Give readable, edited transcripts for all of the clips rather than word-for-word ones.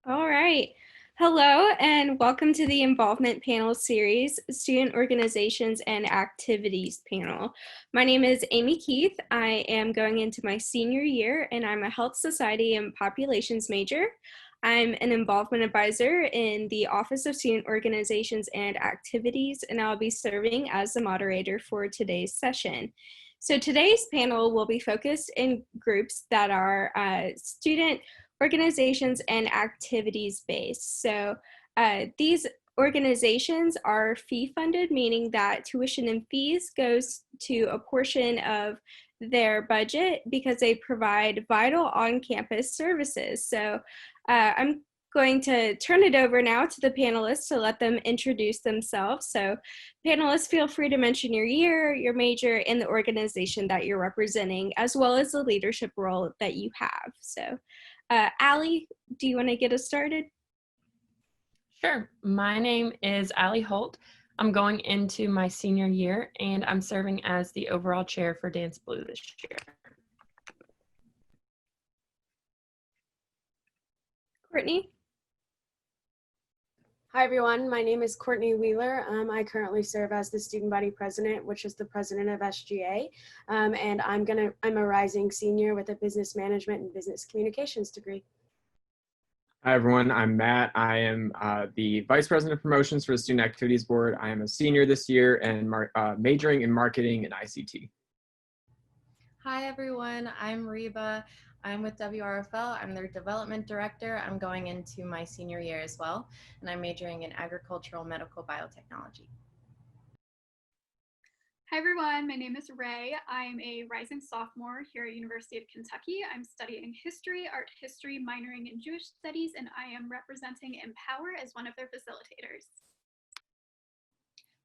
All right. Hello and welcome to the Involvement Panel Series, Student Organizations and Activities Panel. My name is Amy Keith. I am going into my senior year and I'm a Health Society and Populations major. I'm an involvement advisor in the Office of Student Organizations and Activities, and I'll be serving as the moderator for today's session. So today's panel will be focused in groups that are student organizations and activities based. So these organizations are fee funded, meaning that tuition and fees goes to a portion of their budget because they provide vital on-campus services. So I'm going to turn it over now to the panelists to let them introduce themselves. So panelists, feel free to mention your year, your major, and the organization that you're representing, as well as the leadership role that you have. So Allie, do you want to get us started? Sure. My name is Allie Holt. I'm going into my senior year and I'm serving as the overall chair for DanceBlue this year. Courtney? Hi everyone, my name is Courtney Wheeler. I currently serve as the student body president, which is the president of SGA, and I'm a rising senior with a business management and business communications degree. Hi everyone, I'm Matt. I am the Vice President of Promotions for the Student Activities Board. I am a senior this year and majoring in marketing and ICT. Hi everyone, I'm Reba. I'm with WRFL. I'm their development director. I'm going into my senior year as well, and I'm majoring in agricultural medical biotechnology. Hi everyone, my name is Ray. I'm a rising sophomore here at University of Kentucky. I'm studying history, art history, minoring in Jewish studies, and I am representing Empower as one of their facilitators.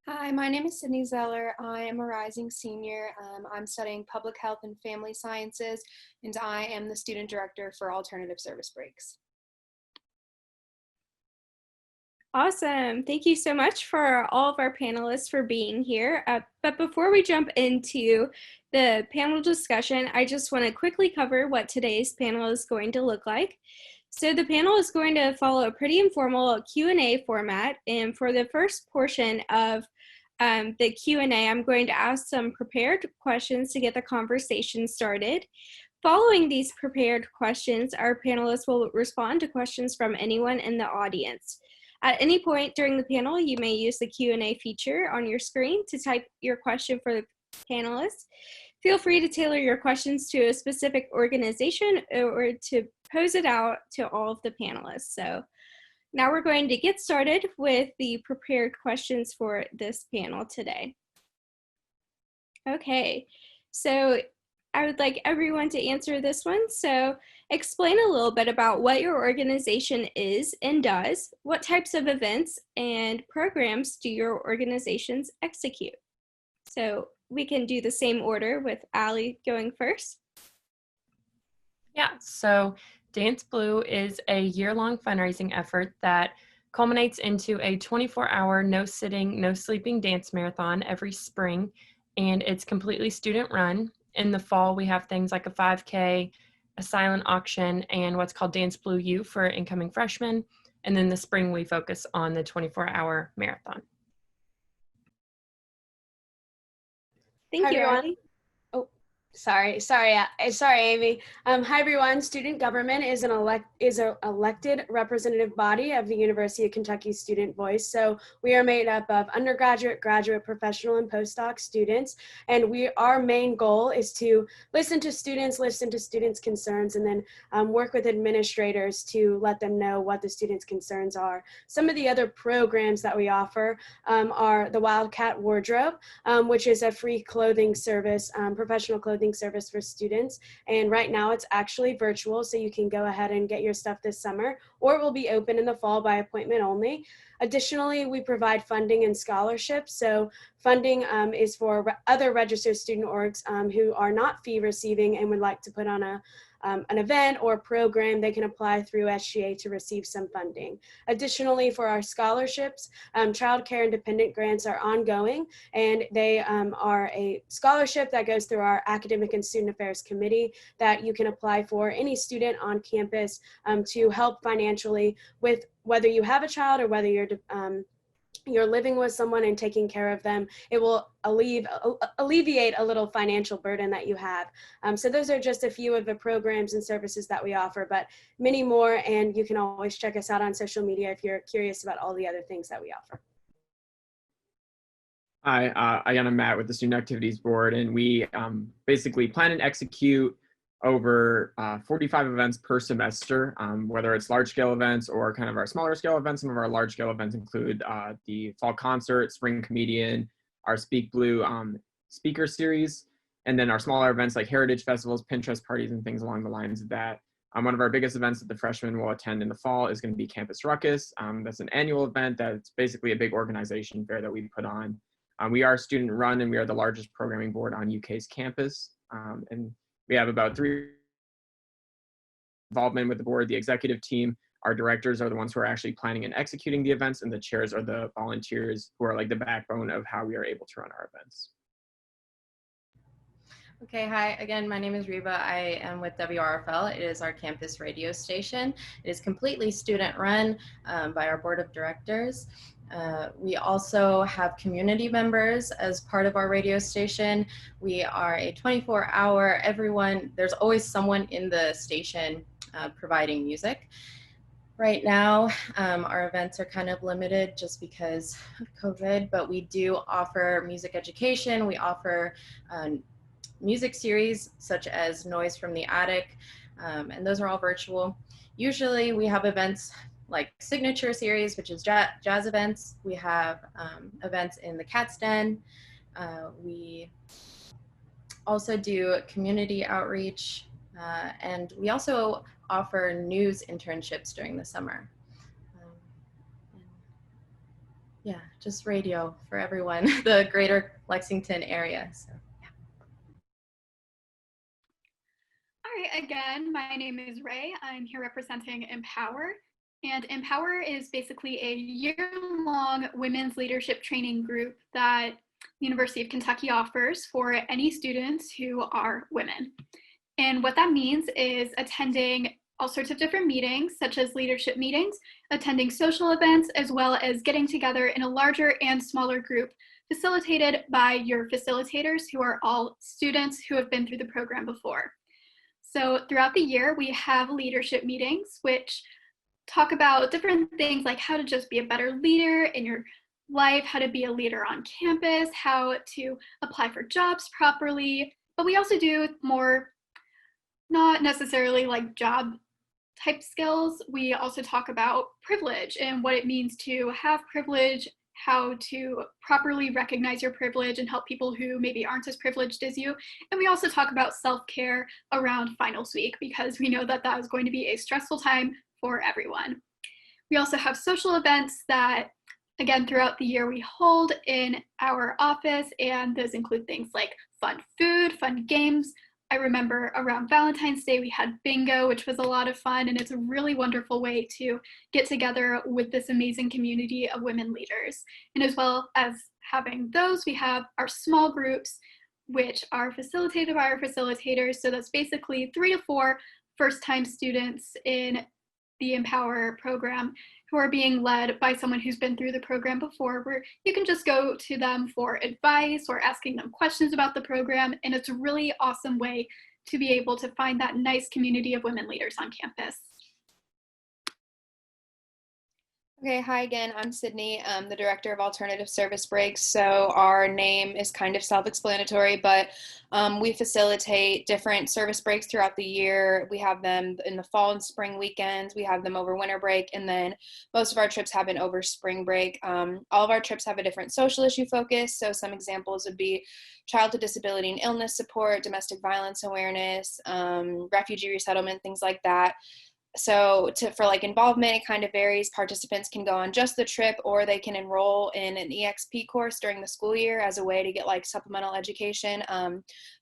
Hi, my name is Sydney Zeller. I am a rising senior. I'm studying public health and family sciences, and I am the student director for alternative service breaks. Awesome. Thank you so much for all of our panelists for being here. But before we jump into the panel discussion, I just want to quickly cover what today's panel is going to look like. So the panel is going to follow a pretty informal Q&A format. And for the first portion of the Q&A, I'm going to ask some prepared questions to get the conversation started. Following these prepared questions, our panelists will respond to questions from anyone in the audience. At any point during the panel, you may use the Q&A feature on your screen to type your question for the panelists. Feel free to tailor your questions to a specific organization or to pose it out to all of the panelists. So now we're going to get started with the prepared questions for this panel today. Okay, so I would like everyone to answer this one. So explain a little bit about what your organization is and does. What types of events and programs do your organizations execute? So we can do the same order with Allie going first. Yeah, so DanceBlue is a year-long fundraising effort that culminates into a 24-hour, no-sitting, no-sleeping dance marathon every spring, and it's completely student-run. In the fall, we have things like a 5K, a silent auction, and what's called DanceBlue U for incoming freshmen. And then the spring, we focus on the 24-hour marathon. Thank you, Allie. Oh, sorry, Amy. Hi everyone. Student government is an elected representative body of the University of Kentucky Student Voice. So we are made up of undergraduate, graduate, professional, and postdoc students. And our main goal is to listen to students' concerns, and then work with administrators to let them know what the students' concerns are. Some of the other programs that we offer are the Wildcat Wardrobe, which is a free clothing service, professional clothing service for students. And right now it's actually virtual, so you can go ahead and get your stuff this summer, or it will be open in the fall by appointment only. Additionally, we provide funding and scholarships. So funding is for other registered student orgs who are not fee receiving and would like to put on an event or program. They can apply through SGA to receive some funding. Additionally, for our scholarships, child care and dependent grants are ongoing, and they are a scholarship that goes through our Academic and Student Affairs Committee that you can apply for any student on campus to help financially with whether you have a child or whether you're living with someone and taking care of them. It will alleviate a little financial burden that you have. So those are just a few of the programs and services that we offer, but many more, and you can always check us out on social media if you're curious about all the other things that we offer. Hi, again, I'm Matt with the Student Activities Board, and we basically plan and execute over 45 events per semester, whether it's large-scale events or kind of our smaller-scale events. Some of our large-scale events include the fall concert, spring comedian, our Speak Blue speaker series, and then our smaller events like heritage festivals, Pinterest parties, and things along the lines of that. One of our biggest events that the freshmen will attend in the fall is going to be Campus Ruckus. That's an annual event that's basically a big organization fair that we put on. We are student run, and we are the largest programming board on UK's campus. And we have about 3 involvement with the board. The executive team, our directors are the ones who are actually planning and executing the events, and the chairs are the volunteers who are like the backbone of how we are able to run our events. Okay, hi, again, my name is Reba. I am with WRFL. It is our campus radio station. It is completely student run by our board of directors. We also have community members as part of our radio station. We are a 24-hour, there's always someone in the station providing music. Right now, our events are kind of limited just because of COVID, but we do offer music education. We offer music series such as Noise from the Attic, and those are all virtual. Usually we have events like Signature Series, which is jazz events. We have events in the Cat's Den. We also do community outreach, and we also offer news internships during the summer. Yeah, just radio for everyone, the greater Lexington area. So. All right, again, my name is Ray. I'm here representing Empower. And Empower is basically a year-long women's leadership training group that the University of Kentucky offers for any students who are women. And what that means is attending all sorts of different meetings, such as leadership meetings, attending social events, as well as getting together in a larger and smaller group facilitated by your facilitators, who are all students who have been through the program before. So throughout the year, we have leadership meetings, which talk about different things like how to just be a better leader in your life, how to be a leader on campus, how to apply for jobs properly. But we also do more, not necessarily like job type skills. We also talk about privilege and what it means to have privilege, how to properly recognize your privilege and help people who maybe aren't as privileged as you. And we also talk about self-care around finals week, because we know that that is going to be a stressful time for everyone. We also have social events that, again, throughout the year we hold in our office, and those include things like fun food, fun games. I remember around Valentine's Day we had bingo, which was a lot of fun, and it's a really wonderful way to get together with this amazing community of women leaders. And as well as having those, we have our small groups, which are facilitated by our facilitators. So that's basically 3 to 4 first-time students in the Empower program who are being led by someone who's been through the program before, where you can just go to them for advice or asking them questions about the program. And it's a really awesome way to be able to find that nice community of women leaders on campus. Okay, hi again, I'm Sydney. I'm the Director of Alternative Service Breaks. So our name is kind of self-explanatory, but we facilitate different service breaks throughout the year. We have them in the fall and spring weekends. We have them over winter break, and then most of our trips happen over spring break. All of our trips have a different social issue focus. So some examples would be childhood disability and illness support, domestic violence awareness, refugee resettlement, things like that. for like involvement, it kind of varies. Participants can go on just the trip, or they can enroll in an EXP course during the school year as a way to get like supplemental education.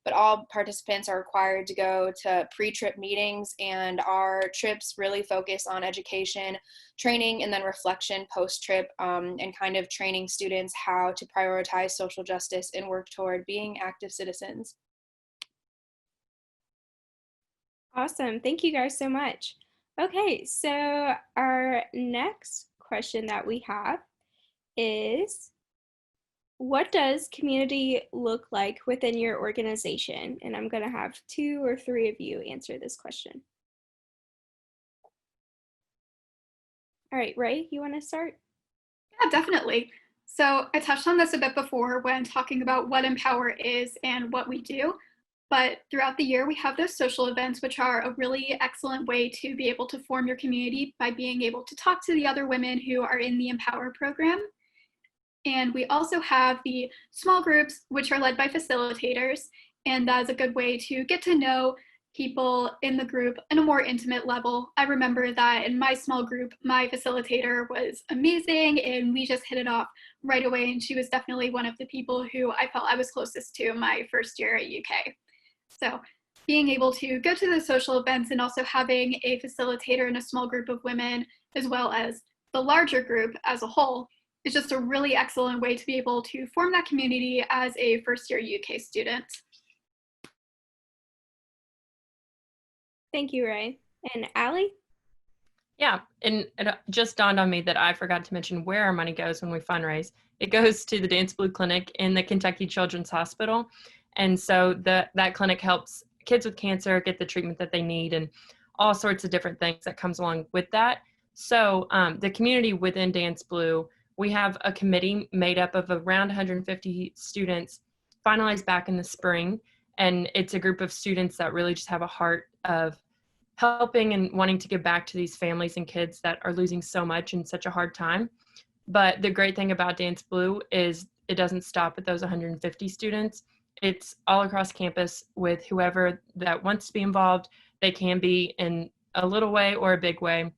But all participants are required to go to pre-trip meetings, and our trips really focus on education, training, and then reflection post-trip, and kind of training students how to prioritize social justice and work toward being active citizens. Awesome. Thank you guys so much. Okay, so our next question that we have is, what does community look like within your organization? And I'm going to have 2 or 3 of you answer this question. All right, Ray, you want to start? Yeah, definitely. So I touched on this a bit before when talking about what Empower is and what we do. But throughout the year, we have those social events, which are a really excellent way to be able to form your community by being able to talk to the other women who are in the Empower program. And we also have the small groups, which are led by facilitators. And that's a good way to get to know people in the group in a more intimate level. I remember that in my small group, my facilitator was amazing and we just hit it off right away. And she was definitely one of the people who I felt I was closest to my first year at UK. So being able to go to the social events and also having a facilitator in a small group of women, as well as the larger group as a whole, is just a really excellent way to be able to form that community as a first-year UK student. Thank you, Ray. And Allie? Yeah, and it just dawned on me that I forgot to mention where our money goes when we fundraise. It goes to the DanceBlue Clinic in the Kentucky Children's Hospital. And so that clinic helps kids with cancer get the treatment that they need and all sorts of different things that comes along with that. So the community within DanceBlue, we have a committee made up of around 150 students, finalized back in the spring. And it's a group of students that really just have a heart of helping and wanting to give back to these families and kids that are losing so much in such a hard time. But the great thing about DanceBlue is it doesn't stop at those 150 students. It's all across campus with whoever that wants to be involved. They can be in a little way or a big way,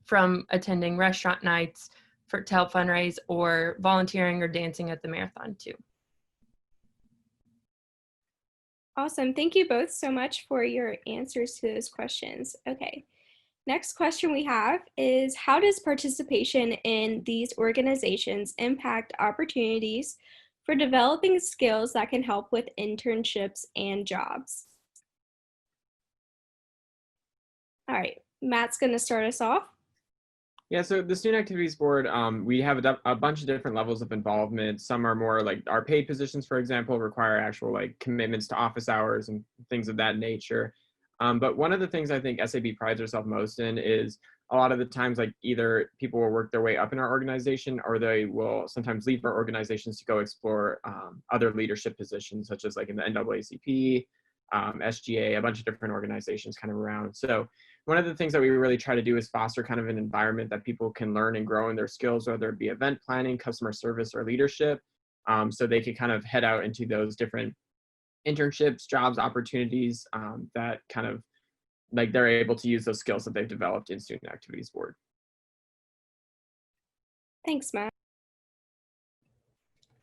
from attending restaurant nights to help fundraise, or volunteering or dancing at the marathon too. Awesome. Thank you both so much for your answers to those questions. Okay. Next question we have is, how does participation in these organizations impact opportunities for developing skills that can help with internships and jobs? All right, Matt's going to start us off. Yeah, so the Student Activities Board, we have a bunch of different levels of involvement. Some are more like our paid positions, for example, require actual like commitments to office hours and things of that nature. But one of the things I think SAB prides herself most in is a lot of the times, like, either people will work their way up in our organization, or they will sometimes leave our organizations to go explore other leadership positions, such as like in the NAACP, SGA, a bunch of different organizations kind of around. So one of the things that we really try to do is foster kind of an environment that people can learn and grow in their skills, whether it be event planning, customer service, or leadership, so they can kind of head out into those different internships, jobs, opportunities that kind of like they're able to use those skills that they've developed in Student Activities Board. Thanks, Matt.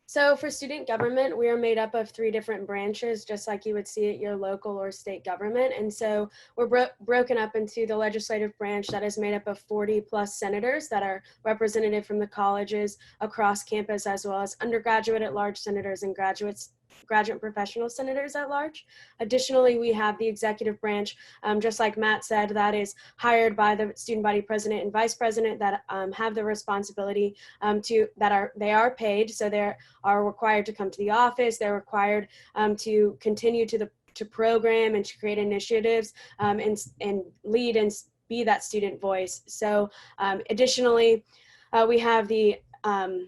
So for student government, we are made up of 3 different branches, just like you would see at your local or state government. And so we're broken up into the legislative branch that is made up of 40 plus senators that are representative from the colleges across campus, as well as undergraduate at large senators and graduate and professional senators at large. Additionally, we have the executive branch, just like Matt said, that is hired by the student body president and vice president that have the responsibility they are paid, so they are required to come to the office. They're required to continue to program and to create initiatives and lead and be that student voice. So additionally, we have the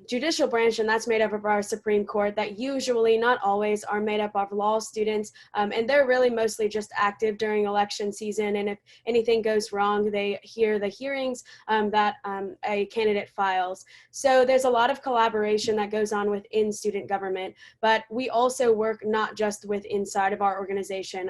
judicial branch, and that's made up of our Supreme Court, that usually, not always, are made up of law students, and they're really mostly just active during election season, and if anything goes wrong, they hear the hearings that a candidate files. So there's a lot of collaboration that goes on within student government, but we also work not just with inside of our organization.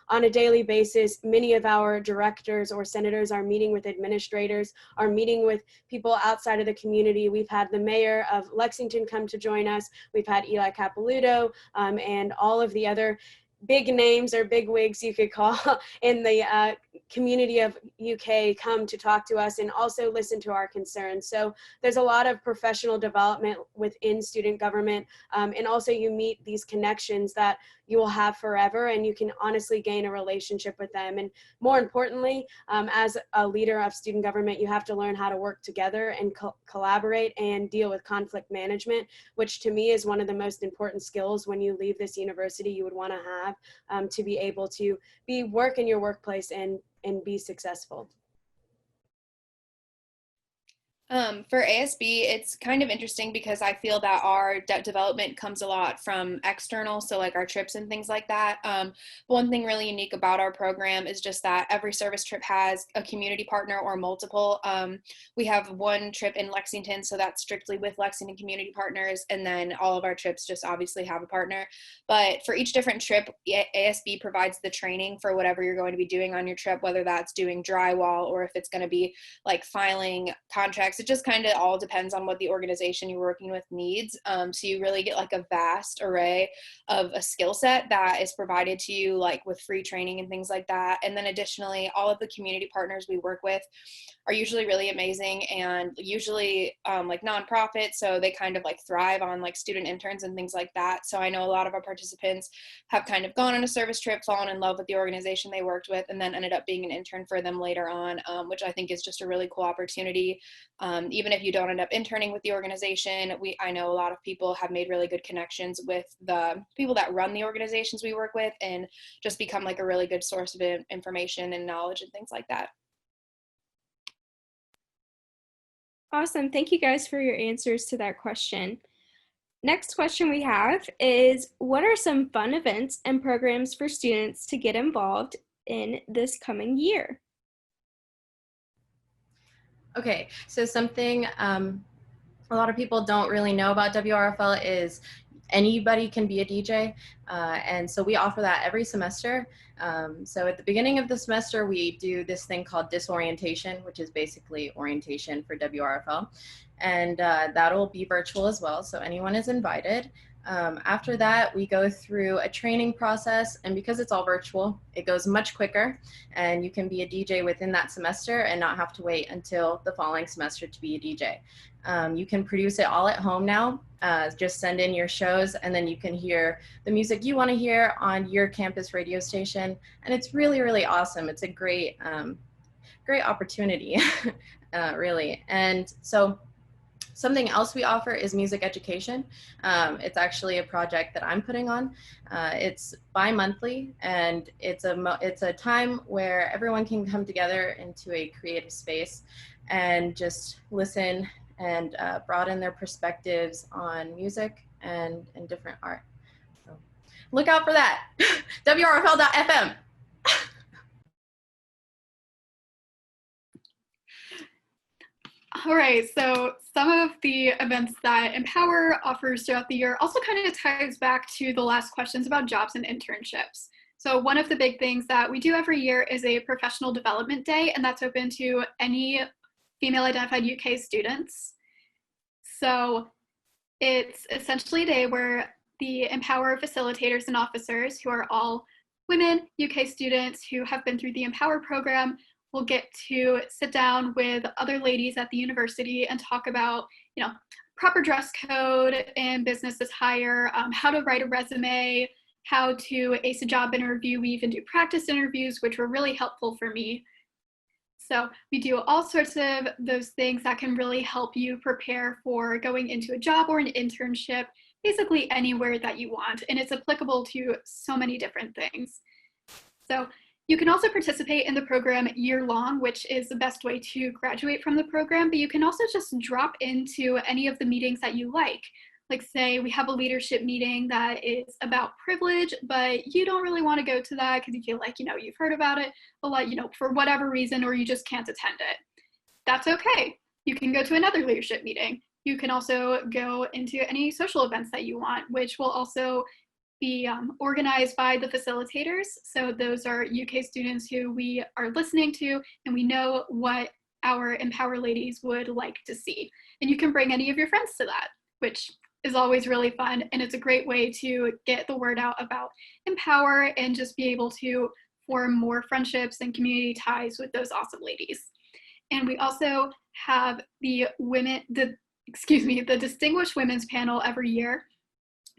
On a daily basis, many of our directors or senators are meeting with administrators, are meeting with people outside of the community. We've had the mayor of Lexington come to join us. We've had Eli Capilouto and all of the other big names or big wigs you could call in the community of UK come to talk to us and also listen to our concerns. So there's a lot of professional development within student government, and also you meet these connections that you will have forever, and you can honestly gain a relationship with them. And more importantly, as a leader of student government, you have to learn how to work together and collaborate and deal with conflict management, which to me is one of the most important skills when you leave this university you would want to have, to be able to work in your workplace and be successful. For ASB, it's kind of interesting because I feel that our development comes a lot from external, so like our trips and things like that. One thing really unique about our program is just that every service trip has a community partner or multiple. We have one trip in Lexington, so that's strictly with Lexington community partners, and then all of our trips just obviously have a partner. But for each different trip, ASB provides the training for whatever you're going to be doing on your trip, whether that's doing drywall or if it's going to be like filing contracts. It just kind of all depends on what the organization you're working with needs. So you really get like a vast array of a skill set that is provided to you, like with free training and things like that. And then additionally, all of the community partners we work with are usually really amazing and usually like nonprofit, so they kind of like thrive on like student interns and things like that. So I know a lot of our participants have kind of gone on a service trip, fallen in love with the organization they worked with, and then ended up being an intern for them later on, which I think is just a really cool opportunity. Even if you don't end up interning with the organization, I know a lot of people have made really good connections with the people that run the organizations we work with and just become like a really good source of information and knowledge and things like that. Awesome. Thank you guys for your answers to that question. Next question we have is, what are some fun events and programs for students to get involved in this coming year? Okay, so something a lot of people don't really know about WRFL is anybody can be a DJ, and so we offer that every semester. So at the beginning of the semester, we do this thing called disorientation, which is basically orientation for WRFL, and that'll be virtual as well, so anyone is invited. After that, we go through a training process, and because it's all virtual, it goes much quicker, and you can be a DJ within that semester and not have to wait until the following semester to be a DJ. You can produce it all at home now. Just send in your shows, and then you can hear the music you want to hear on your campus radio station, and it's really, really awesome. It's a great, great opportunity, really. And so something else we offer is music education. It's actually a project that I'm putting on. It's bi-monthly, and it's a time where everyone can come together into a creative space and just listen and broaden their perspectives on music and different art. So look out for that. WRFL.fm. All right, so some of the events that Empower offers throughout the year also kind of ties back to the last questions about jobs and internships. So one of the big things that we do every year is a professional development day, and that's open to any female identified UK students. So it's essentially a day where the Empower facilitators and officers, who are all women, UK students who have been through the Empower program, will get to sit down with other ladies at the university and talk about, proper dress code and business attire, how to write a resume, how to ace a job interview. We even do practice interviews, which were really helpful for me. So we do all sorts of those things that can really help you prepare for going into a job or an internship, basically anywhere that you want. And it's applicable to so many different things. So You can also participate in the program year-long, which is the best way to graduate from the program, but you can also just drop into any of the meetings that you like. Like say we have a leadership meeting that is about privilege, but you don't really want to go to that because you feel like, you've heard about it a lot, for whatever reason, or you just can't attend it. That's okay. You can go to another leadership meeting. You can also go into any social events that you want, which will also be organized by the facilitators. So those are UK students who we are listening to, and we know what our Empower ladies would like to see. And you can bring any of your friends to that, which is always really fun. And it's a great way to get the word out about Empower and just be able to form more friendships and community ties with those awesome ladies. And we also have the Distinguished Women's Panel every year,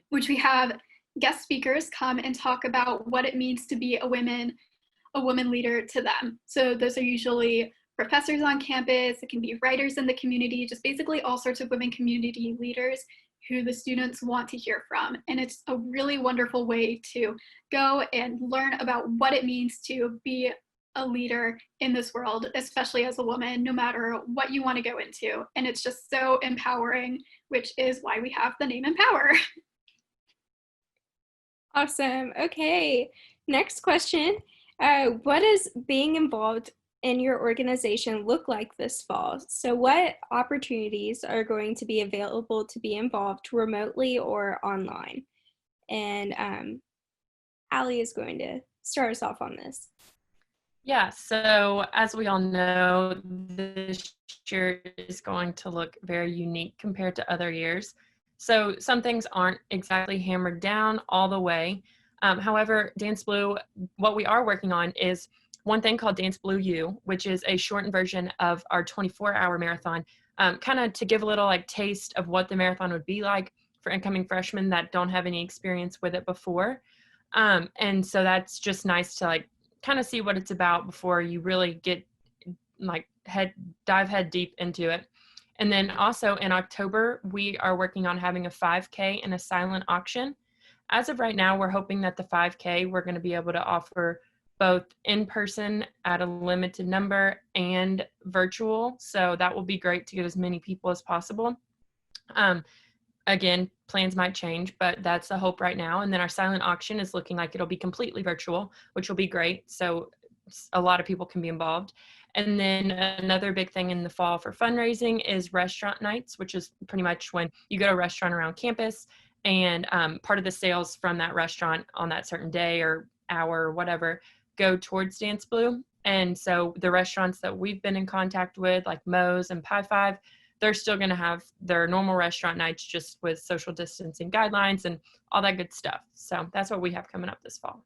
which we have guest speakers come and talk about what it means to be a woman leader to them. So those are usually professors on campus, it can be writers in the community, just basically all sorts of women community leaders who the students want to hear from. And it's a really wonderful way to go and learn about what it means to be a leader in this world, especially as a woman, no matter what you want to go into. And it's just so empowering, which is why we have the name Empower. Awesome. Okay. Next question. What does being involved in your organization look like this fall? So what opportunities are going to be available to be involved remotely or online? And Allie is going to start us off on this. Yeah, so as we all know, this year is going to look very unique compared to other years. So some things aren't exactly hammered down all the way. However, DanceBlue, what we are working on is one thing called DanceBlue U, which is a shortened version of our 24-hour marathon, kind of to give a little taste of what the marathon would be like for incoming freshmen that don't have any experience with it before. And so that's just nice to kind of see what it's about before you really get dive head deep into it. And then also in October, we are working on having a 5K and a silent auction. As of right now, we're hoping that the 5K, we're going to be able to offer both in person at a limited number and virtual. So that will be great to get as many people as possible. Again, plans might change, but that's the hope right now. And then our silent auction is looking like it'll be completely virtual, which will be great. So a lot of people can be involved. And then another big thing in the fall for fundraising is restaurant nights, which is pretty much when you go to a restaurant around campus and part of the sales from that restaurant on that certain day or hour or whatever go towards DanceBlue. And so the restaurants that we've been in contact with, like Moe's and Pie 5, they're still going to have their normal restaurant nights just with social distancing guidelines and all that good stuff. So that's what we have coming up this fall.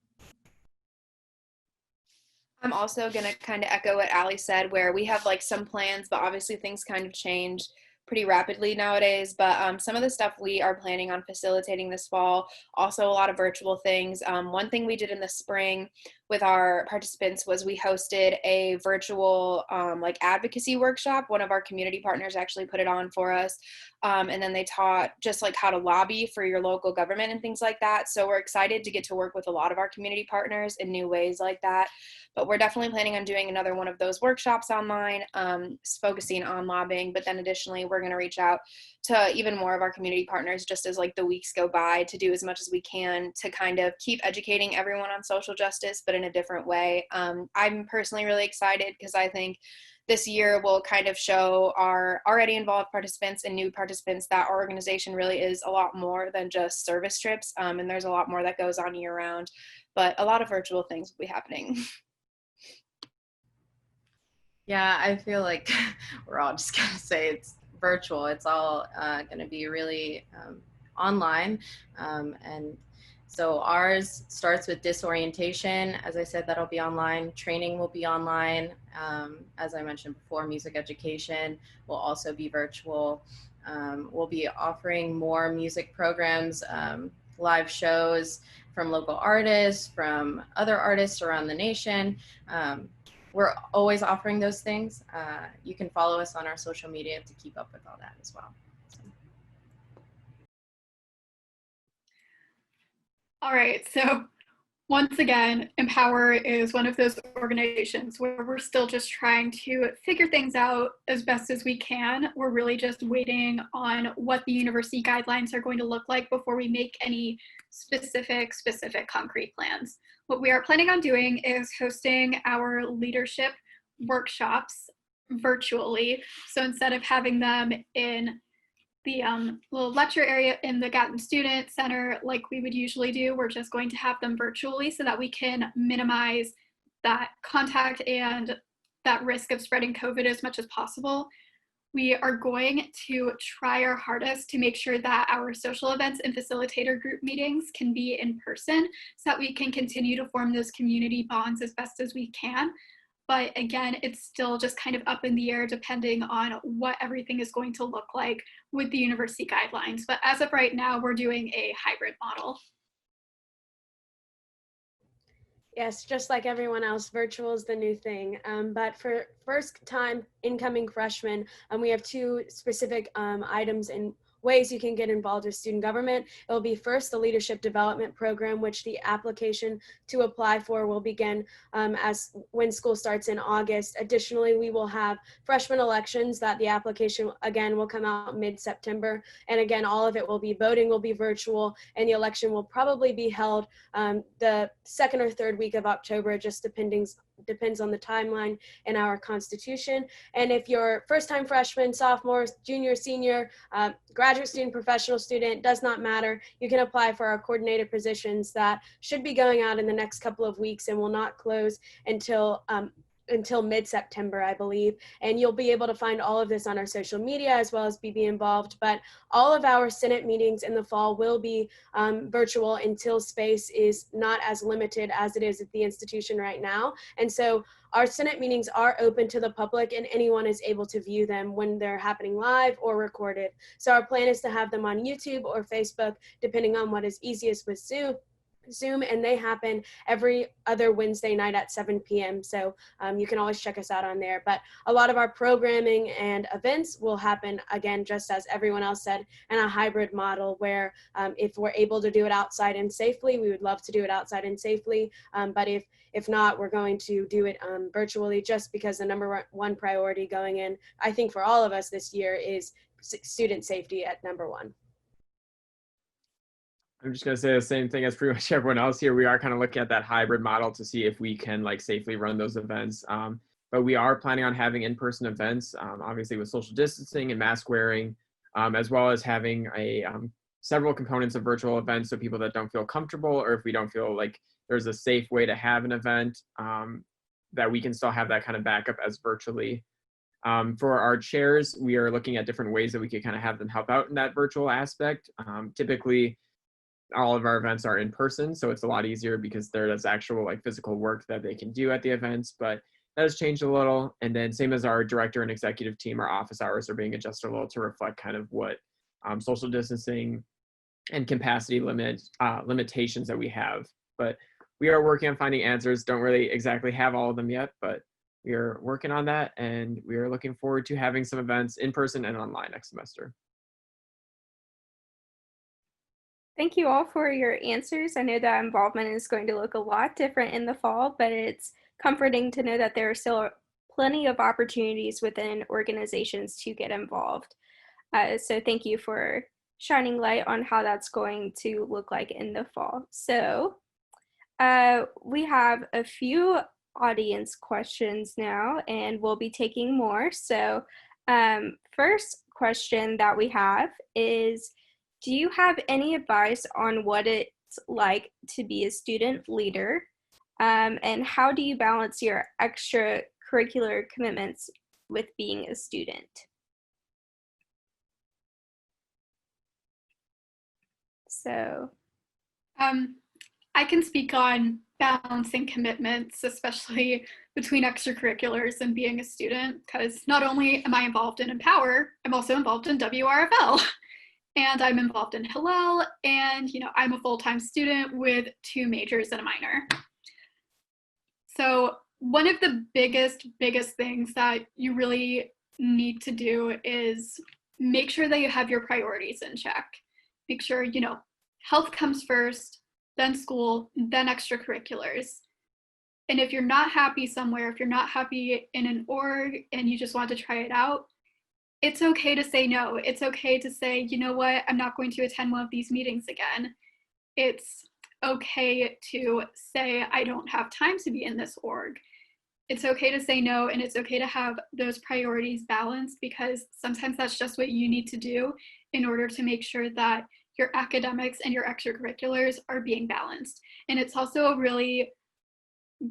I'm also going to kind of echo what Allie said, where we have some plans, but obviously things kind of change pretty rapidly nowadays. But some of the stuff we are planning on facilitating this fall, also a lot of virtual things. One thing we did in the spring with our participants was we hosted a virtual advocacy workshop. One of our community partners actually put it on for us. And then they taught just how to lobby for your local government and things like that. So we're excited to get to work with a lot of our community partners in new ways like that. But we're definitely planning on doing another one of those workshops online, focusing on lobbying. But then additionally, we're going to reach out to even more of our community partners just as the weeks go by to do as much as we can to kind of keep educating everyone on social justice, but in a different way. I'm personally really excited because I think this year will kind of show our already involved participants and new participants that our organization really is a lot more than just service trips. And there's a lot more that goes on year round, but a lot of virtual things will be happening. Yeah, I feel like we're all just going to say it's virtual. It's all going to be really online. And so ours starts with disorientation. As I said, that'll be online. Training will be online. As I mentioned before, music education will also be virtual. We'll be offering more music programs, live shows from local artists, from other artists around the nation. We're always offering those things. You can follow us on our social media to keep up with all that as well. So. All right, so once again, Empower is one of those organizations where we're still just trying to figure things out as best as we can. We're really just waiting on what the university guidelines are going to look like before we make any specific concrete plans. What we are planning on doing is hosting our leadership workshops virtually. So instead of having them in the little lecture area in the Gatton Student Center like we would usually do, we're just going to have them virtually so that we can minimize that contact and that risk of spreading COVID as much as possible. We are going to try our hardest to make sure that our social events and facilitator group meetings can be in person so that we can continue to form those community bonds as best as we can. But again, it's still just kind of up in the air depending on what everything is going to look like with the university guidelines. But as of right now, we're doing a hybrid model. Yes, just like everyone else, virtual is the new thing. But for first time incoming freshmen, we have two specific items and ways you can get involved with student government. It will be first the leadership development program, which the application to apply for will begin as when school starts in August. Additionally, we will have freshman elections that the application again will come out mid-September. And again, all of it will be voting will be virtual, and the election will probably be held the second or third week of October, just depends on the timeline in our constitution. And if you're first-time freshman, sophomore, junior, senior, graduate student, professional student, does not matter. You can apply for our coordinator positions that should be going out in the next couple of weeks and will not close until mid-September, I believe. And you'll be able to find all of this on our social media as well as be involved. But all of our Senate meetings in the fall will be virtual until space is not as limited as it is at the institution right now. And so our Senate meetings are open to the public and anyone is able to view them when they're happening live or recorded. So our plan is to have them on YouTube or Facebook, depending on what is easiest with Zoom, and they happen every other Wednesday night at 7 p.m. So you can always check us out on there. But a lot of our programming and events will happen, again, just as everyone else said, in a hybrid model where if we're able to do it outside and safely, we would love to do it outside and safely. But if not, we're going to do it virtually, just because the number one priority going in, I think for all of us this year, is student safety at number one. I'm just going to say the same thing as pretty much everyone else here. We are kind of looking at that hybrid model to see if we can safely run those events. But we are planning on having in-person events, obviously with social distancing and mask wearing, as well as having several components of virtual events. So people that don't feel comfortable, or if we don't feel like there's a safe way to have an event, that we can still have that kind of backup as virtually. For our chairs, we are looking at different ways that we could kind of have them help out in that virtual aspect. Typically, all of our events are in person, so it's a lot easier because there is actual physical work that they can do at the events, but that has changed a little. And then same as our director and executive team, our office hours are being adjusted a little to reflect kind of what social distancing and capacity limitations that we have. But we are working on finding answers. Don't really exactly have all of them yet, but we are working on that, and we are looking forward to having some events in person and online next semester. Thank you all for your answers. I know that involvement is going to look a lot different in the fall, but it's comforting to know that there are still plenty of opportunities within organizations to get involved. So thank you for shining light on how that's going to look like in the fall. So we have a few audience questions now, and we'll be taking more. So first question that we have is, do you have any advice on what it's like to be a student leader? And how do you balance your extracurricular commitments with being a student? So I can speak on balancing commitments, especially between extracurriculars and being a student, because not only am I involved in Empower, I'm also involved in WRFL. And I'm involved in Hillel, and I'm a full-time student with 2 majors and a minor. So one of the biggest things that you really need to do is make sure that you have your priorities in check. Make sure, health comes first, then school, then extracurriculars. And if you're not happy somewhere, if you're not happy in an org and you just want to try it out, it's okay to say no. It's okay to say, you know what, I'm not going to attend one of these meetings again. It's okay to say, I don't have time to be in this org. It's okay to say no, and it's okay to have those priorities balanced, because sometimes that's just what you need to do in order to make sure that your academics and your extracurriculars are being balanced. And it's also a really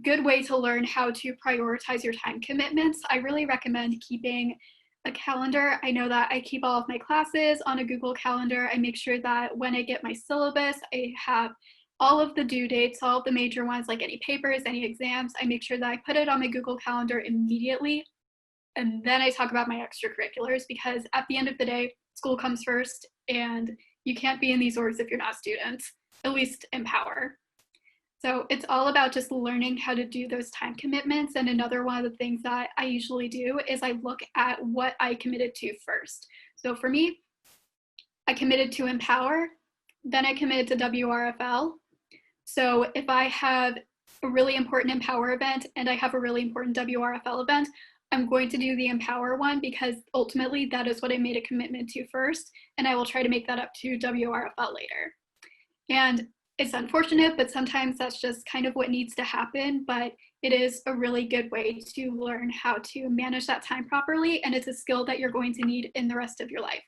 good way to learn how to prioritize your time commitments. I really recommend keeping a calendar. I know that I keep all of my classes on a Google Calendar. I make sure that when I get my syllabus, I have all of the due dates, all of the major ones, like any papers, any exams. I make sure that I put it on my Google Calendar immediately. And then I talk about my extracurriculars, because at the end of the day, school comes first, and you can't be in these orgs if you're not students, at least in Power. So it's all about just learning how to do those time commitments. And another one of the things that I usually do is I look at what I committed to first. So for me, I committed to Empower, then I committed to WRFL. So if I have a really important Empower event and I have a really important WRFL event, I'm going to do the Empower one, because ultimately that is what I made a commitment to first, and I will try to make that up to WRFL later. And it's unfortunate, but sometimes that's just kind of what needs to happen, but it is a really good way to learn how to manage that time properly, and it's a skill that you're going to need in the rest of your life.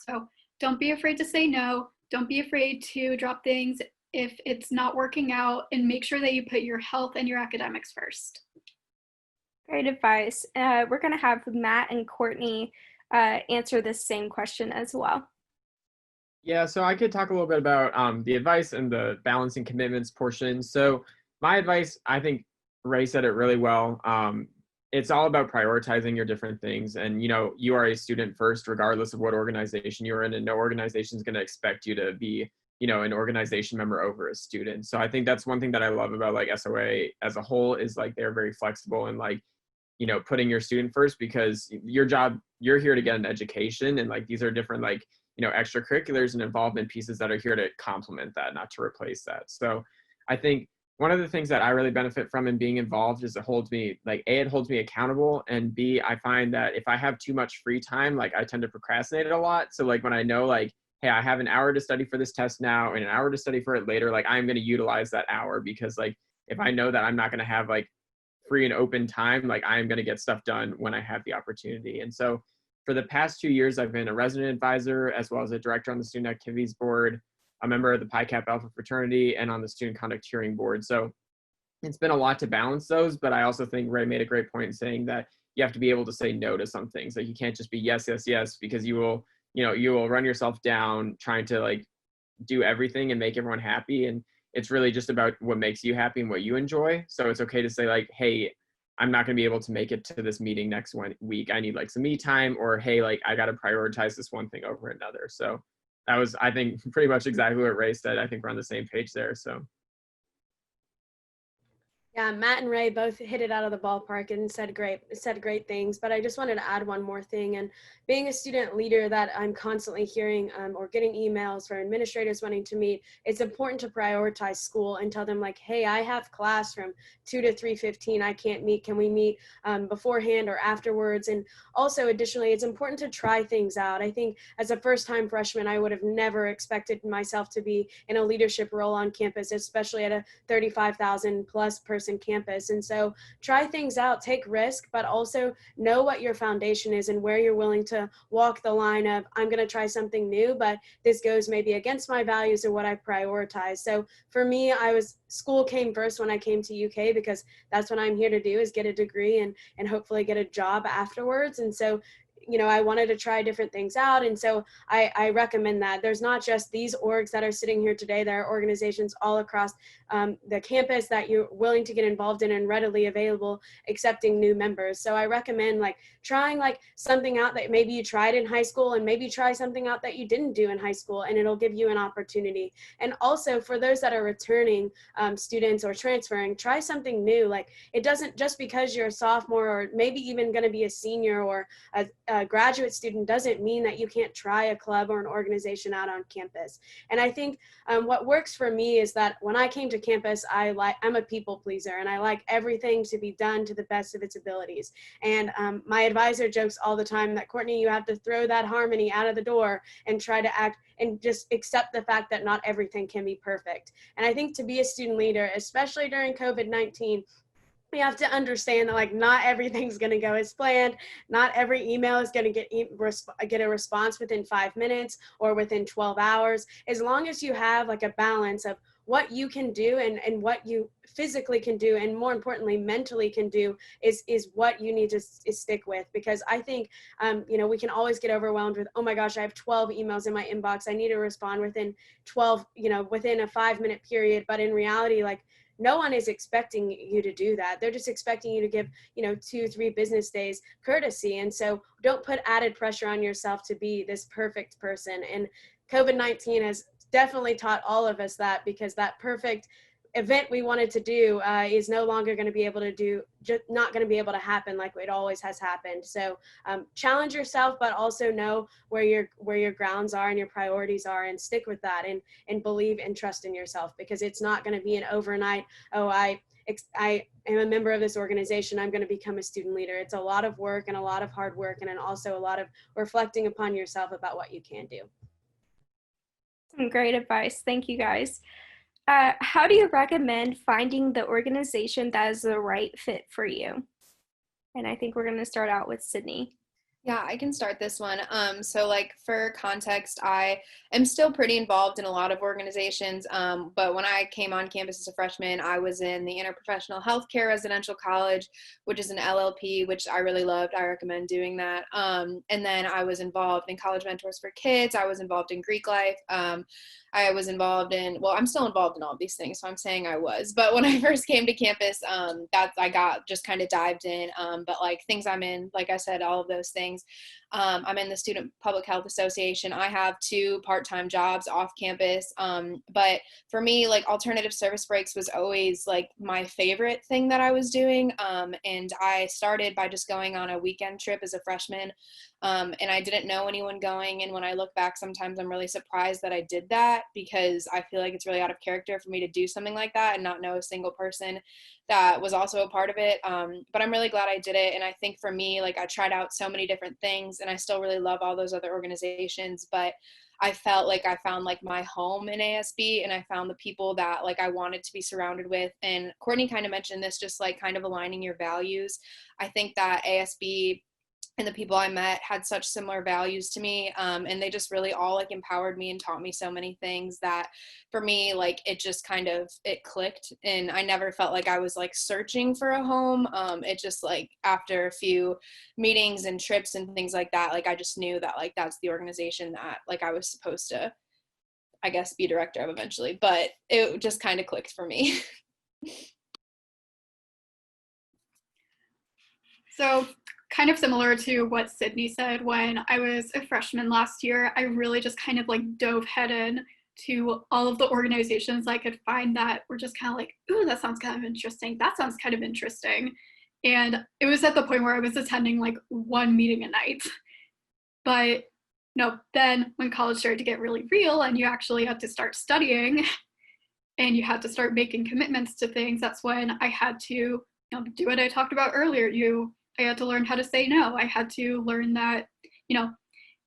So don't be afraid to say no. Don't be afraid to drop things if it's not working out, and make sure that you put your health and your academics first. Great advice. We're going to have Matt and Courtney answer this same question as well. Yeah, so I could talk a little bit about the advice and the balancing commitments portion. So my advice, I think Ray said it really well. It's all about prioritizing your different things. And, you know, you are a student first, regardless of what organization you're in, and no organization is going to expect you to be, you know, an organization member over a student. So I think that's one thing that I love about like SOA as a whole, is like they're very flexible and like, you know, putting your student first, because your job, you're here to get an education, and like these are different like, you know, extracurriculars and involvement pieces that are here to complement that, not to replace that. So I think one of the things that I really benefit from in being involved is it holds me, like, A, it holds me accountable, and B, I find that if I have too much free time, like I tend to procrastinate it a lot. So like when I know like, hey, I have an hour to study for this test now and an hour to study for it later, like I'm going to utilize that hour, because like if I know that I'm not going to have like free and open time, like I'm going to get stuff done when I have the opportunity. And so for the past 2 years, I've been a resident advisor as well as a director on the student activities board, a member of the Pi Kappa Alpha fraternity, and on the student conduct hearing board. So it's been a lot to balance those, but I also think Ray made a great point in saying that you have to be able to say no to some things. Like you can't just be yes, yes, yes, because you will, you know, you will run yourself down trying to like do everything and make everyone happy. And it's really just about what makes you happy and what you enjoy. So it's okay to say like, hey, I'm not going to be able to make it to this meeting next week. I need like some me time, or hey, like I got to prioritize this one thing over another. So that was, I think, pretty much exactly what Ray said. I think we're on the same page there. So. Yeah, Matt and Ray both hit it out of the ballpark and said great things. But I just wanted to add one more thing. And being a student leader that I'm constantly hearing or getting emails for administrators wanting to meet, it's important to prioritize school and tell them like, hey, I have class from 2 to 3:15. I can't meet. Can we meet beforehand or afterwards? And also, additionally, it's important to try things out. I think as a first-time freshman, I would have never expected myself to be in a leadership role on campus, especially at a 35,000 plus person campus. And so try things out, take risk, but also know what your foundation is and where you're willing to walk the line of, I'm going to try something new, but this goes maybe against my values or what I prioritize. So for me, school came first when I came to UK, because that's what I'm here to do, is get a degree and hopefully get a job afterwards. And so, you know, I wanted to try different things out. And so I recommend that. There's not just these orgs that are sitting here today. There are organizations all across the campus that you're willing to get involved in and readily available, accepting new members. So I recommend like trying like something out that maybe you tried in high school, and maybe try something out that you didn't do in high school, and it'll give you an opportunity. And also for those that are returning students or transferring, try something new. Like it doesn't, just because you're a sophomore or maybe even going to be a senior or a graduate student doesn't mean that you can't try a club or an organization out on campus. And I think what works for me is that when I came to campus, I'm a people pleaser, and I like everything to be done to the best of its abilities. And my advisor jokes all the time that, Courtney, you have to throw that harmony out of the door and try to act and just accept the fact that not everything can be perfect. And I think to be a student leader, especially during COVID-19, we have to understand that, like, not everything's going to go as planned. Not every email is going to get a response within 5 minutes or within 12 hours. As long as you have like a balance of what you can do and what you physically can do, and more importantly, mentally can do, is what you need to stick with. Because I think, we can always get overwhelmed with, oh my gosh, I have 12 emails in my inbox. I need to respond within 12, within a 5-minute period. But in reality, like, no one is expecting you to do that. They're just expecting you to give, 2-3 business days courtesy. And so don't put added pressure on yourself to be this perfect person. And COVID-19 has definitely taught all of us that, because that perfect event we wanted to do is no longer going to be able to do, just not going to be able to happen like it always has happened. So challenge yourself, but also know where your grounds are and your priorities are, and stick with that, and believe and trust in yourself, because it's not going to be an overnight, oh, I am a member of this organization, I'm going to become a student leader. It's a lot of work and a lot of hard work, and then also a lot of reflecting upon yourself about what you can do. Some great advice. Thank you, guys. How do you recommend finding the organization that is the right fit for you? And I think we're going to start out with Sydney. Yeah, I can start this one. So like for context, I am still pretty involved in a lot of organizations. But when I came on campus as a freshman, I was in the Interprofessional Healthcare Residential College, which is an LLP, which I really loved. I recommend doing that. And then I was involved in College Mentors for Kids. I was involved in Greek life. I was involved in, well, I'm still involved in all these things, so I'm saying I was. But when I first came to campus, I got just kind of dived in. But like things I'm in, like I said, all of those things. I'm in the Student Public Health Association. I have 2 part-time jobs off campus. But for me, like alternative service breaks was always like my favorite thing that I was doing. And I started by just going on a weekend trip as a freshman. And I didn't know anyone going. And when I look back, sometimes I'm really surprised that I did that, because I feel like it's really out of character for me to do something like that and not know a single person that was also a part of it. But I'm really glad I did it. And I think for me, like I tried out so many different things, and I still really love all those other organizations, but I felt like I found like my home in ASB, and I found the people that like I wanted to be surrounded with. And Courtney kind of mentioned this, just like kind of aligning your values. I think that ASB and the people I met had such similar values to me, and they just really all like empowered me and taught me so many things that for me, like it just kind of, it clicked, and I never felt like I was like searching for a home. It just like after a few meetings and trips and things like that, like I just knew that like that's the organization that like I was supposed to, I guess, be director of eventually, but it just kind of clicked for me. So kind of similar to what Sydney said, when I was a freshman last year, I really just kind of like dove head in to all of the organizations I could find that were just kind of like, ooh, that sounds kind of interesting. That sounds kind of interesting. And it was at the point where I was attending like 1 meeting a night. But no, then when college started to get really real and you actually had to start studying and you had to start making commitments to things, that's when I had to do what I talked about earlier. I had to learn how to say no. I had to learn that,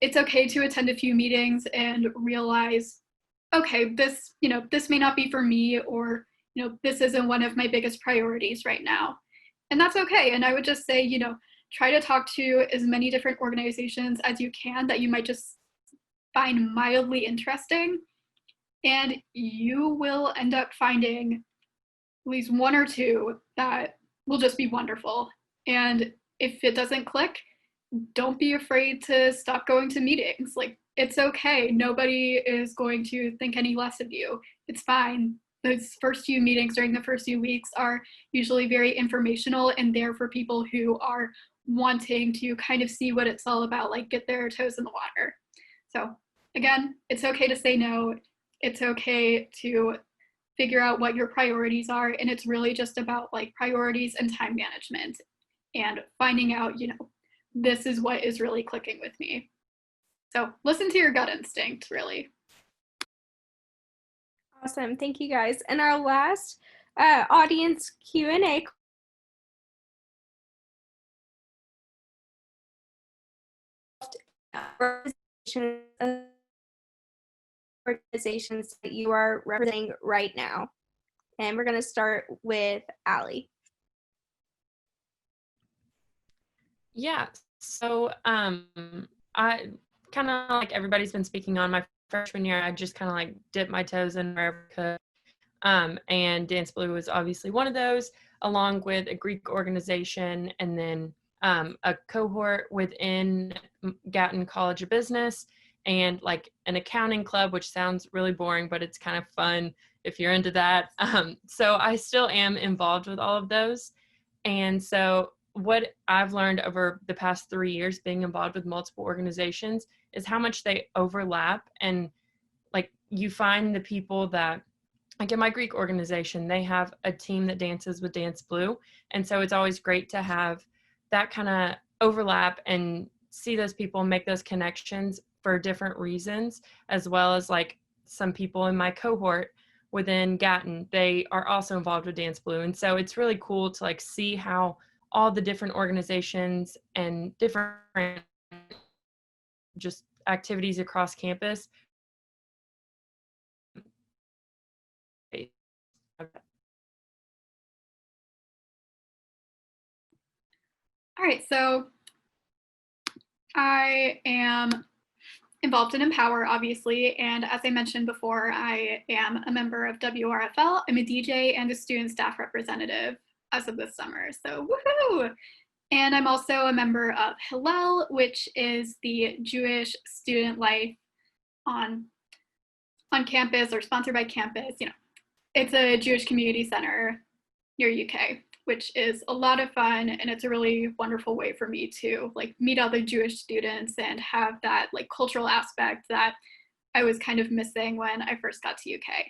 it's okay to attend a few meetings and realize, okay, this may not be for me, or, this isn't one of my biggest priorities right now. And that's okay. And I would just say, try to talk to as many different organizations as you can that you might just find mildly interesting. And you will end up finding at least 1 or 2 that will just be wonderful. And if it doesn't click, don't be afraid to stop going to meetings. Like, it's okay. Nobody is going to think any less of you. It's fine. Those first few meetings during the first few weeks are usually very informational and there for people who are wanting to kind of see what it's all about, like get their toes in the water. So again, it's okay to say no. It's okay to figure out what your priorities are. And it's really just about like priorities and time management and finding out, this is what is really clicking with me. So listen to your gut instinct, really. Awesome. Thank you guys. And our last audience Q&A organizations that you are representing right now. And we're going to start with Allie. Yeah, so I kind of like everybody's been speaking on my freshman year, I just kind of like dipped my toes in wherever I could. And DanceBlue was obviously one of those, along with a Greek organization and then a cohort within Gatton College of Business and like an accounting club, which sounds really boring, but it's kind of fun if you're into that. So I still am involved with all of those. And so what I've learned over the past 3 years being involved with multiple organizations is how much they overlap. And like you find the people that, like in my Greek organization, they have a team that dances with DanceBlue. And so it's always great to have that kind of overlap and see those people make those connections for different reasons, as well as like some people in my cohort within Gatton, they are also involved with DanceBlue. And so it's really cool to like see how all the different organizations and different just activities across campus. All right, so I am involved in Empower, obviously, and as I mentioned before, I am a member of WRFL. I'm a DJ and a student staff representative as of this summer, so woohoo! And I'm also a member of Hillel, which is the Jewish student life on campus or sponsored by campus. You know, it's a Jewish community center near UK, which is a lot of fun, and it's a really wonderful way for me to like meet other Jewish students and have that like cultural aspect that I was kind of missing when I first got to UK.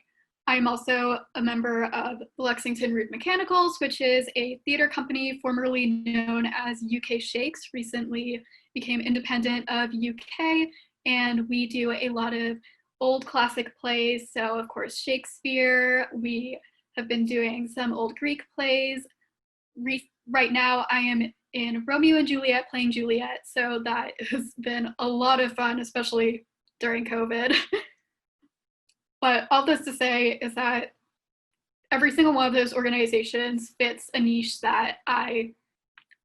I'm also a member of Lexington Root Mechanicals, which is a theater company formerly known as UK Shakes, recently became independent of UK, and we do a lot of old classic plays. So of course, Shakespeare, we have been doing some old Greek plays. Right now I am in Romeo and Juliet playing Juliet, so that has been a lot of fun, especially during COVID. But all this to say is that every single one of those organizations fits a niche that I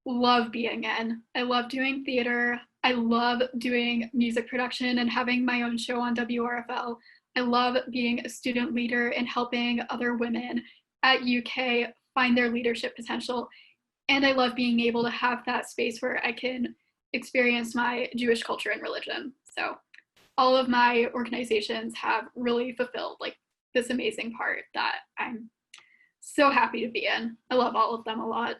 love being in. I love doing theater. I love doing music production and having my own show on WRFL. I love being a student leader and helping other women at UK find their leadership potential. And I love being able to have that space where I can experience my Jewish culture and religion. So all of my organizations have really fulfilled like this amazing part that I'm so happy to be in. I love all of them a lot.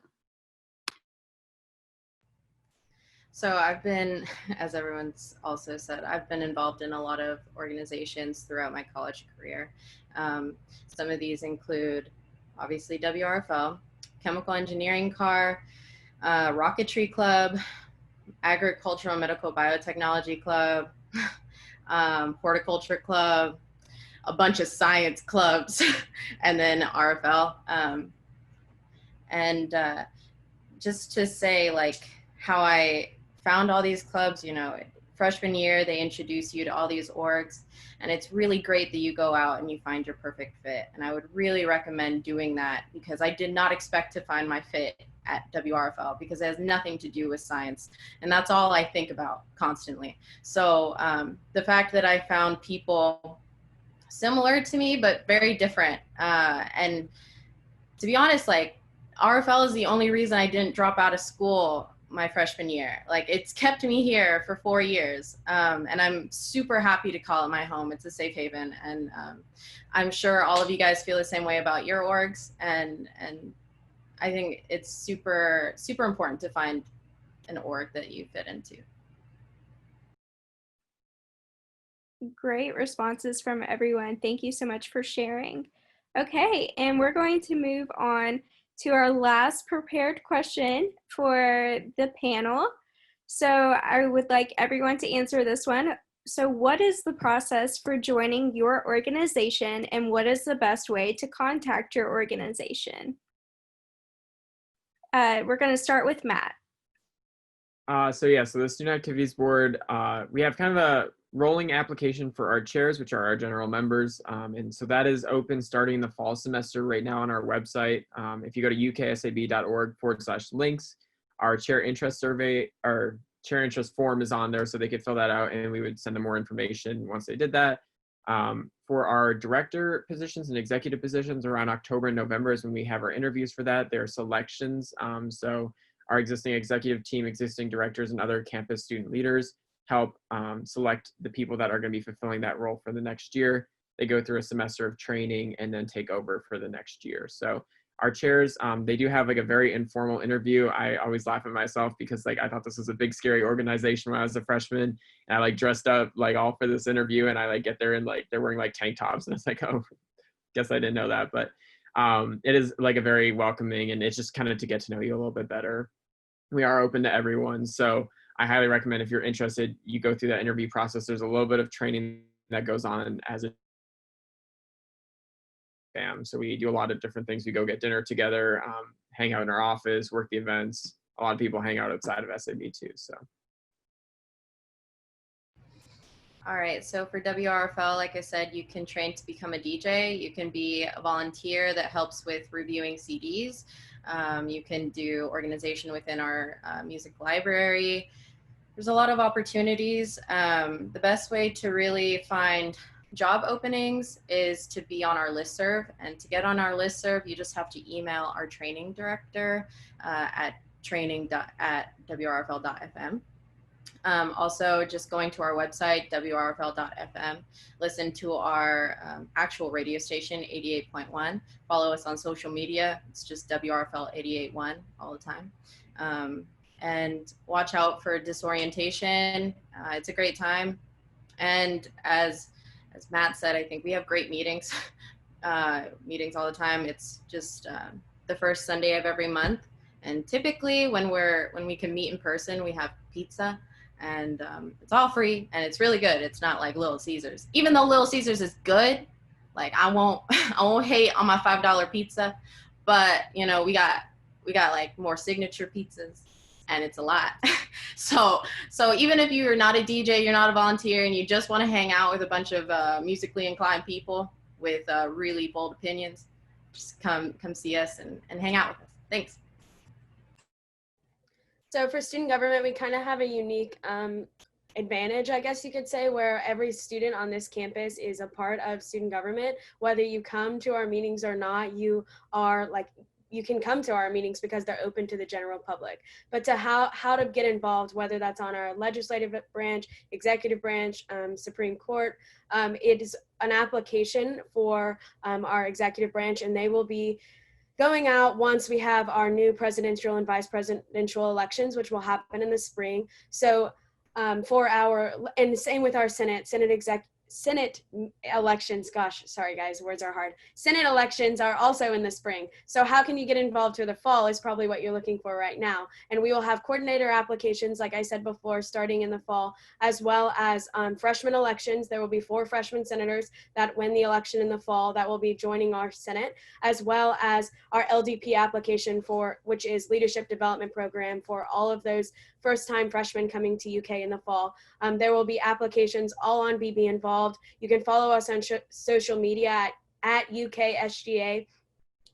So I've been, as everyone's also said, I've been involved in a lot of organizations throughout my college career. Some of these include obviously WRFL, Chemical Engineering Car, Rocketry Club, Agricultural Medical Biotechnology Club, Horticulture Club, a bunch of science clubs, and then RFL. Just to say like how I found all these clubs, you know, freshman year, they introduce you to all these orgs, and it's really great that you go out and you find your perfect fit. And I would really recommend doing that because I did not expect to find my fit at WRFL because it has nothing to do with science. And that's all I think about constantly. So the fact that I found people similar to me, but very different. And to be honest, like RFL is the only reason I didn't drop out of school my freshman year. Like it's kept me here for 4 years. And I'm super happy to call it my home. It's a safe haven. And I'm sure all of you guys feel the same way about your orgs. And I think it's super, super important to find an org that you fit into. Great responses from everyone. Thank you so much for sharing. Okay, and we're going to move on to our last prepared question for the panel. So I would like everyone to answer this one. So what is the process for joining your organization, and what is the best way to contact your organization? We're going to start with Matt. So the Student Activities Board, we have kind of a rolling application for our chairs, which are our general members. And so that is open starting the fall semester right now on our website. If you go to uksab.org/links, our chair interest survey, our chair interest form is on there, so they could fill that out and we would send them more information once they did that. For our director positions and executive positions, around October and November is when we have our interviews for that. There are selections. So our existing executive team, existing directors, and other campus student leaders help select the people that are going to be fulfilling that role for the next year. They go through a semester of training and then take over for the next year. So our chairs, they do have like a very informal interview. I always laugh at myself because like I thought this was a big scary organization when I was a freshman, and I like dressed up like all for this interview, and I like get there and like they're wearing like tank tops, and it's like, oh, guess I didn't know that. But it is like a very welcoming, and it's just kind of to get to know you a little bit better. We are open to everyone, so I highly recommend if you're interested, you go through that interview process. There's a little bit of training that goes on as a fam. So we do a lot of different things. We go get dinner together, hang out in our office, work the events. A lot of people hang out outside of SAB too. So. All right, so for WRFL, like I said, you can train to become a DJ. You can be a volunteer that helps with reviewing CDs. You can do organization within our music library. There's a lot of opportunities. The best way to really find job openings is to be on our listserv. And to get on our listserv, you just have to email our training director at training@wrfl.fm. Also, just going to our website, wrfl.fm, listen to our actual radio station, 88.1. Follow us on social media. It's just WRFL 88.1 all the time. And watch out for disorientation. It's a great time. And as Matt said, I think we have great meetings, meetings all the time. It's just the first Sunday of every month. And typically when we can meet in person, we have pizza. And it's all free and it's really good. It's not like Little Caesars. Even though Little Caesars is good, like I won't hate on my $5 pizza, but you know, we got like more signature pizzas and it's a lot. So even if you're not a DJ, you're not a volunteer, and you just want to hang out with a bunch of musically inclined people with really bold opinions, just come see us and hang out with us. Thanks. So for student government, we kind of have a unique advantage, I guess you could say, where every student on this campus is a part of student government. Whether you come to our meetings or not, you can come to our meetings because they're open to the general public. But to how to get involved, whether that's on our legislative branch, executive branch, Supreme Court, it is an application for our executive branch, and they will be going out once we have our new presidential and vice presidential elections, which will happen in the spring. So and same with our Senate elections, gosh, sorry guys, words are hard. Senate elections are also in the spring. So how can you get involved for the fall is probably what you're looking for right now. And we will have coordinator applications, like I said before, starting in the fall, as well as freshman elections. There will be 4 freshman senators that win the election in the fall that will be joining our Senate, as well as our LDP application which is Leadership Development Program for all of those first-time freshmen coming to UK in the fall. There will be applications all on BB Involved. You can follow us on social media at UKSGA.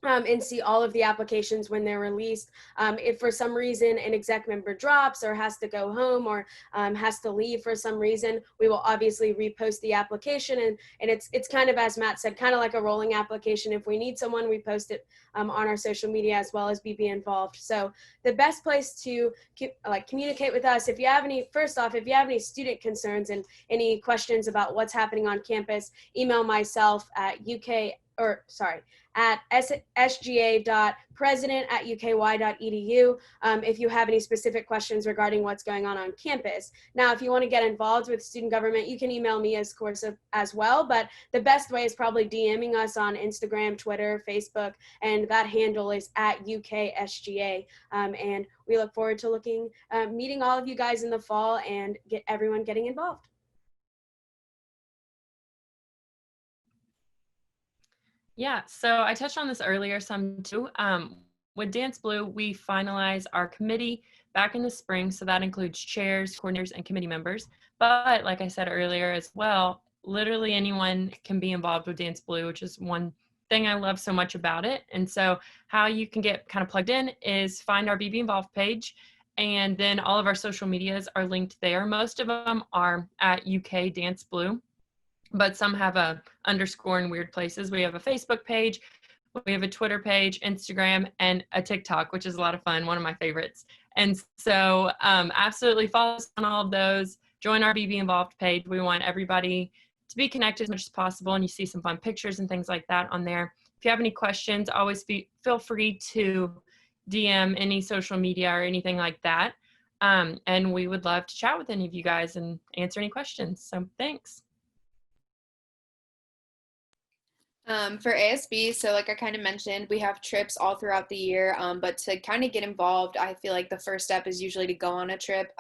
And see all of the applications when they're released. If for some reason an exec member drops or has to go home or has to leave for some reason, we will obviously repost the application. And it's kind of, as Matt said, kind of like a rolling application. If we need someone, we post it on our social media as well as BB Involved. So the best place to communicate with us, if you have any student concerns and any questions about what's happening on campus, email myself at at sga.president@uky.edu if you have any specific questions regarding what's going on campus. Now, if you want to get involved with student government, you can email me as well, but the best way is probably DMing us on Instagram, Twitter, Facebook, and that handle is at UKSGA. And we look forward to meeting all of you guys in the fall and get everyone getting involved. Yeah, so I touched on this earlier some too. With DanceBlue, we finalize our committee back in the spring, so that includes chairs, coordinators, and committee members. But like I said earlier as well, literally anyone can be involved with DanceBlue, which is one thing I love so much about it. And so how you can get kind of plugged in is find our BB Involved page, and then all of our social medias are linked there. Most of them are at UK DanceBlue, but some have a underscore in weird places. We have a Facebook page, we have a Twitter page, Instagram, and a TikTok, which is a lot of fun, one of my favorites. And so absolutely follow us on all of those. Join our BB Involved page. We want everybody to be connected as much as possible, and you see some fun pictures and things like that on there. If you have any questions, always feel free to DM any social media or anything like that. And we would love to chat with any of you guys and answer any questions. So thanks. For ASB, so like I kind of mentioned, we have trips all throughout the year, but to kind of get involved, I feel like the first step is usually to go on a trip.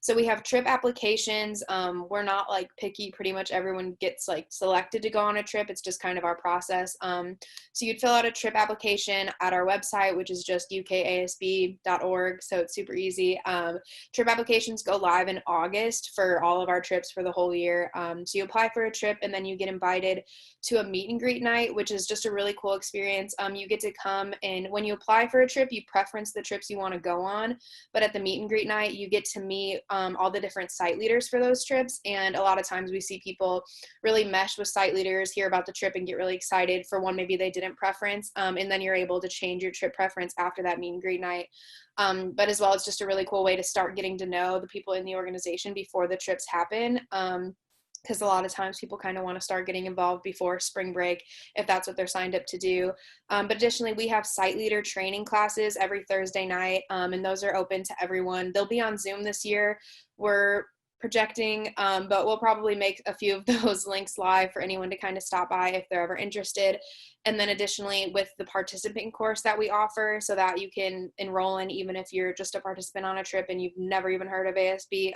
So we have trip applications. We're not like picky. Pretty much everyone gets like selected to go on a trip. It's just kind of our process. So you'd fill out a trip application at our website, which is just ukasb.org. So it's super easy. Trip applications go live in August for all of our trips for the whole year. So you apply for a trip and then you get invited to a meet and greet night, which is just a really cool experience. You get to come, and when you apply for a trip, you preference the trips you want to go on, but at the meet and greet night, you get to meet all the different site leaders for those trips, and a lot of times we see people really mesh with site leaders, hear about the trip, and get really excited for one maybe they didn't preference, and then you're able to change your trip preference after that meet and greet night. But as well, it's just a really cool way to start getting to know the people in the organization before the trips happen. Because a lot of times people kind of want to start getting involved before spring break if that's what they're signed up to do. But additionally, we have site leader training classes every Thursday night, and those are open to everyone. They'll be on Zoom this year. We're projecting, but we'll probably make a few of those links live for anyone to kind of stop by if they're ever interested. And then additionally, with the participant course that we offer, so that you can enroll in even if you're just a participant on a trip and you've never even heard of ASB,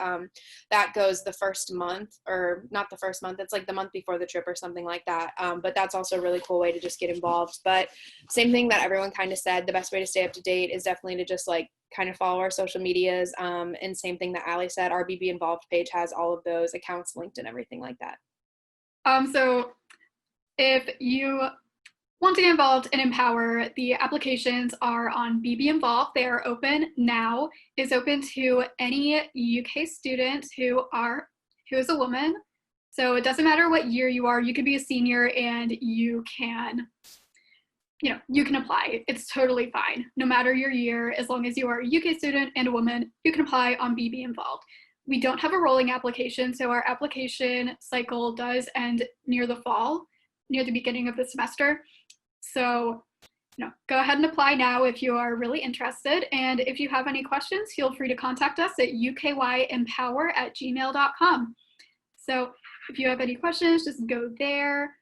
that goes the first month, or not the first month, it's like the month before the trip or something like that. But that's also a really cool way to just get involved. But same thing that everyone kind of said, the best way to stay up to date is definitely to just like kind of follow our social medias. And same thing that Ali said, our BB Involved page has all of those accounts linked and everything like that. So if you want to get involved and empower, the applications are on BB Involved. They are open now. It's open to any UK student who is a woman. So it doesn't matter what year you are. You could be a senior and you can apply. It's totally fine. No matter your year, as long as you are a UK student and a woman, you can apply on BB Involved. We don't have a rolling application, so our application cycle does end near the fall, near the beginning of the semester. So, go ahead and apply now if you are really interested. And if you have any questions, feel free to contact us at ukyempower@gmail.com. So if you have any questions, just go there.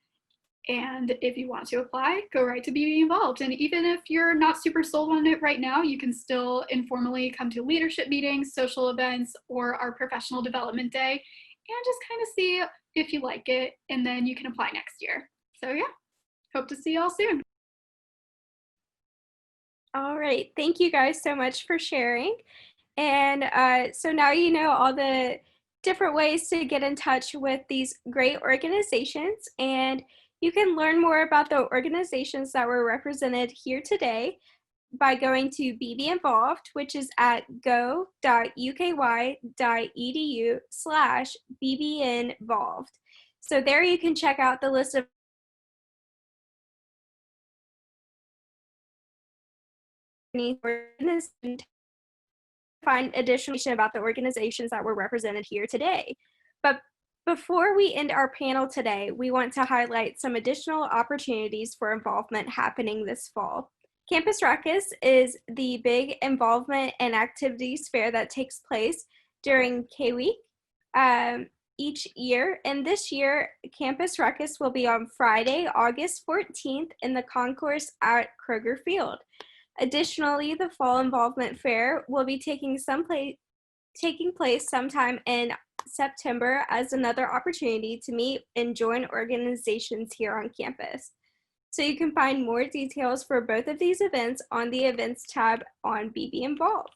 And if you want to apply, go right to BB Involved. And even if you're not super sold on it right now, you can still informally come to leadership meetings, social events, or our professional development day, and just kind of see if you like it, and then you can apply next year. So yeah, hope to see you all soon. All right, thank you guys so much for sharing. And so now you know all the different ways to get in touch with these great organizations, and you can learn more about the organizations that were represented here today by going to BB Involved, which is at go.uky.edu/BBInvolved. So there you can check out the list of find additional information about the organizations that were represented here today. But Before we end our panel today, we want to highlight some additional opportunities for involvement happening this fall. Campus Ruckus is the big involvement and activities fair that takes place during K-Week each year. And this year, Campus Ruckus will be on Friday, August 14th in the concourse at Kroger Field. Additionally, the Fall Involvement Fair will be taking place sometime in September as another opportunity to meet and join organizations here on campus. So you can find more details for both of these events on the events tab on BB Involved.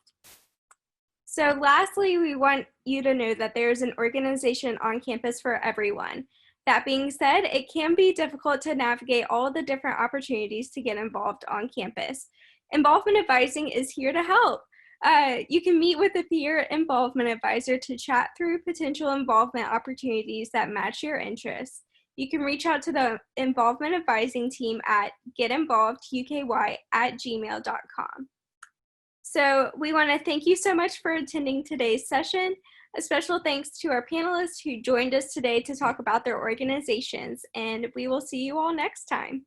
So lastly, we want you to know that there is an organization on campus for everyone. That being said, it can be difficult to navigate all the different opportunities to get involved on campus. Involvement Advising is here to help. You can meet with a peer involvement advisor to chat through potential involvement opportunities that match your interests. You can reach out to the involvement advising team at getinvolvedUKY@gmail.com. So we want to thank you so much for attending today's session. A special thanks to our panelists who joined us today to talk about their organizations, and we will see you all next time.